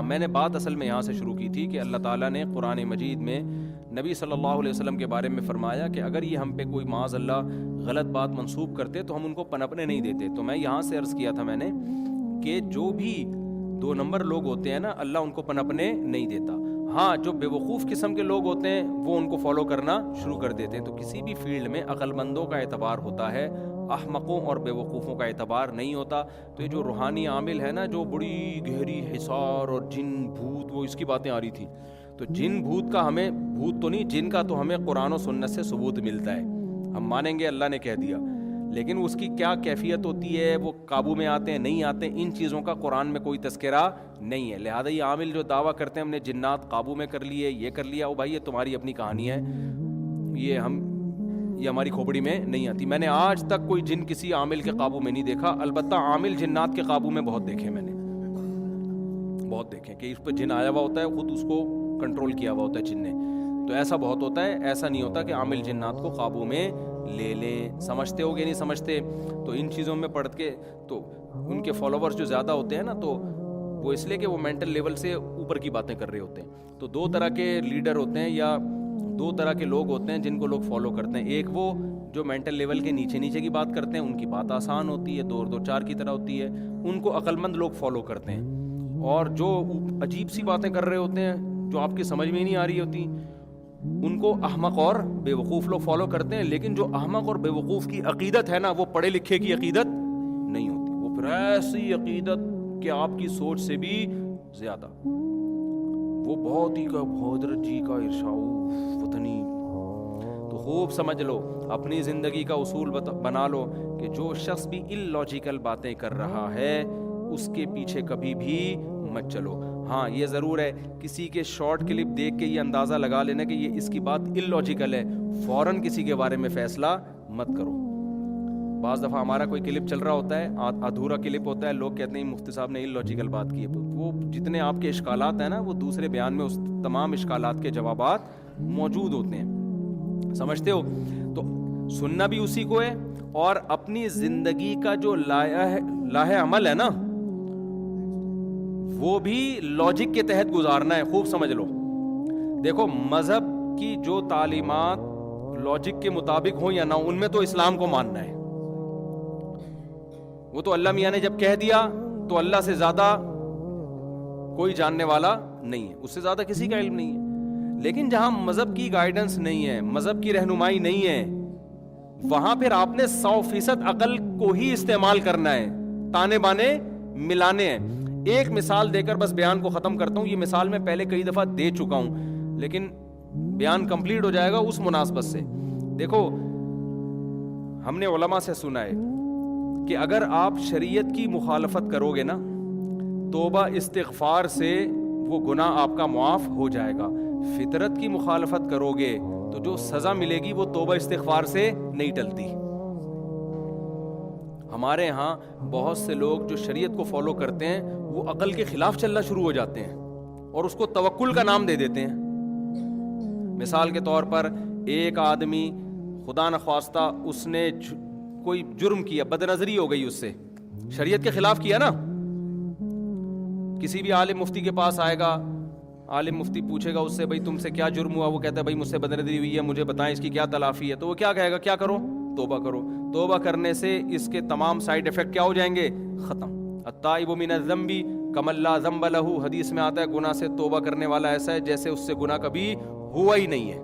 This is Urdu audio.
میں نے بات اصل میں یہاں سے شروع کی تھی کہ اللہ تعالیٰ نے قرآن مجید میں نبی صلی اللہ علیہ وسلم کے بارے میں فرمایا کہ اگر یہ ہم پہ کوئی معاذ اللہ غلط بات منسوب کرتے تو ہم ان کو پنپنے نہیں دیتے. تو میں یہاں سے عرض کیا تھا میں نے کہ جو بھی 2 نمبر لوگ ہوتے ہیں نا, اللہ ان کو پنپنے نہیں دیتا. ہاں, جو بے وقوف قسم کے لوگ ہوتے ہیں وہ ان کو فالو کرنا شروع کر دیتے ہیں. تو کسی بھی فیلڈ میں عقل مندوں کا اعتبار ہوتا ہے, احمقوں اور بے وقوفوں کا اعتبار نہیں ہوتا. تو یہ جو روحانی عامل ہے نا, جو بڑی گہری حصار اور جن بھوت, وہ اس کی باتیں آ رہی تھی. تو جن بھوت کا ہمیں, بھوت تو نہیں, جن کا تو ہمیں قرآن و سنت سے ثبوت ملتا ہے. ہم مانیں گے اللہ نے کہہ دیا, لیکن اس کی کیا کیفیت ہوتی ہے, وہ قابو میں آتے ہیں نہیں آتے, ان چیزوں کا قرآن میں کوئی تذکرہ نہیں ہے. لہذا یہ عامل جو دعویٰ کرتے ہیں ہم نے جنات قابو میں کر لیے, یہ کر لیا, او بھائی یہ تمہاری اپنی کہانی ہے, یہ ہماری کھوپڑی میں نہیں آتی. میں نے آج تک کوئی جن کسی عامل کے قابو میں نہیں دیکھا. البتہ عامل جنات کے قابو میں بہت دیکھے, میں نے بہت دیکھے کہ اس پہ جن آیا ہوا ہوتا ہے, خود اس کو کنٹرول کیا ہوا ہوتا ہے جن نے. تو ایسا بہت ہوتا ہے. ایسا نہیں ہوتا کہ عامل جنات کو قابو میں لے لیں. سمجھتے ہو گے نہیں سمجھتے, تو ان چیزوں میں پڑھ کے تو ان کے فالوورز جو زیادہ ہوتے ہیں نا, تو وہ اس لیے کہ وہ مینٹل لیول سے اوپر کی باتیں کر رہے ہوتے ہیں. تو 2 طرح کے لیڈر ہوتے ہیں یا 2 طرح کے لوگ ہوتے ہیں جن کو لوگ فالو کرتے ہیں. ایک وہ جو مینٹل لیول کے نیچے نیچے کی بات کرتے ہیں, ان کی بات آسان ہوتی ہے, 2 اور 2 4 کی طرح ہوتی ہے, ان کو عقل مند لوگ فالو کرتے ہیں. اور جو عجیب سی باتیں کر رہے ہوتے ہیں جو آپ کی سمجھ میں ہی نہیں آ رہی ہوتی, ان کو احمق اور بے وقوف لوگ فالو کرتے ہیں. لیکن جو احمق اور بے وقوف کی عقیدت ہے نا, وہ پڑھے لکھے کی عقیدت نہیں ہوتی. وہ پھر ایسی عقیدت کہ آپ کی سوچ سے بھی زیادہ, وہ بہت ہی کا حضرت جی کا ارشاد وطنی. تو خوب سمجھ لو, اپنی زندگی کا اصول بنا لو کہ جو شخص بھی ان لاجیکل باتیں کر رہا ہے اس کے پیچھے کبھی بھی مت چلو. ہاں یہ ضرور ہے, کسی کے شارٹ کلپ دیکھ کے یہ اندازہ لگا لینا کہ یہ اس کی بات ان لاجیکل ہے, فوراً کسی کے بارے میں فیصلہ مت کرو. بعض دفعہ ہمارا کوئی کلپ چل رہا ہوتا ہے, ادھورا کلپ ہوتا ہے, لوگ کہتے ہیں مفتی صاحب نے ان لاجیکل بات کی ہے. وہ جتنے آپ کے اشکالات ہیں نا, وہ دوسرے بیان میں اس تمام اشکالات کے جوابات موجود ہوتے ہیں. سمجھتے ہو؟ تو سننا بھی اسی کو ہے, اور اپنی زندگی کا جو لاہ عمل ہے نا, وہ بھی لاجک کے تحت گزارنا ہے. خوب سمجھ لو. دیکھو, مذہب کی جو تعلیمات لاجک کے مطابق ہوں یا نہ, ان میں تو اسلام کو ماننا ہے. وہ تو اللہ میاں نے جب کہہ دیا تو اللہ سے زیادہ کوئی جاننے والا نہیں ہے, اس سے زیادہ کسی کا علم نہیں ہے. لیکن جہاں مذہب کی گائیڈنس نہیں ہے, مذہب کی رہنمائی نہیں ہے, وہاں پھر آپ نے 100% عقل کو ہی استعمال کرنا ہے, تانے بانے ملانے ہیں. ایک مثال دے کر بس بیان کو ختم کرتا ہوں. یہ مثال میں پہلے کئی دفعہ دے چکا ہوں, لیکن بیان کمپلیٹ ہو جائے گا اس مناسبت سے. دیکھو, ہم نے علماء سے سنا ہے کہ اگر آپ شریعت کی مخالفت کرو گے نا, توبہ استغفار سے وہ گناہ آپ کا معاف ہو جائے گا. فطرت کی مخالفت کرو گے تو جو سزا ملے گی وہ توبہ استغفار سے نہیں ٹلتی. ہمارے ہاں بہت سے لوگ جو شریعت کو فالو کرتے ہیں وہ عقل کے خلاف چلنا شروع ہو جاتے ہیں اور اس کو توکل کا نام دے دیتے ہیں. مثال کے طور پر, ایک آدمی خدا نخواستہ اس نے کوئی جرم کیا, بد نظری ہو گئی اس سے, شریعت کے خلاف کیا نا. کسی بھی عالم مفتی کے پاس آئے گا, عالم مفتی پوچھے گا اس سے, بھائی تم سے کیا جرم ہوا؟ وہ کہتا ہے بھائی مجھ سے بد نظری ہوئی ہے, مجھے بتائیں اس کی کیا تلافی ہے. تو وہ کیا کہے گا؟ کیا کرو؟ توبہ کرو. توبہ کرنے سے اس کے تمام سائیڈ ایفیکٹ کیا ہو جائیں گے؟ ختم. التائب من الذنب کمن لا ذنب لہ, حدیث میں آتا ہے گناہ سے توبہ کرنے والا ایسا ہے جیسے اس سے گناہ کبھی ہوا ہی نہیں ہے.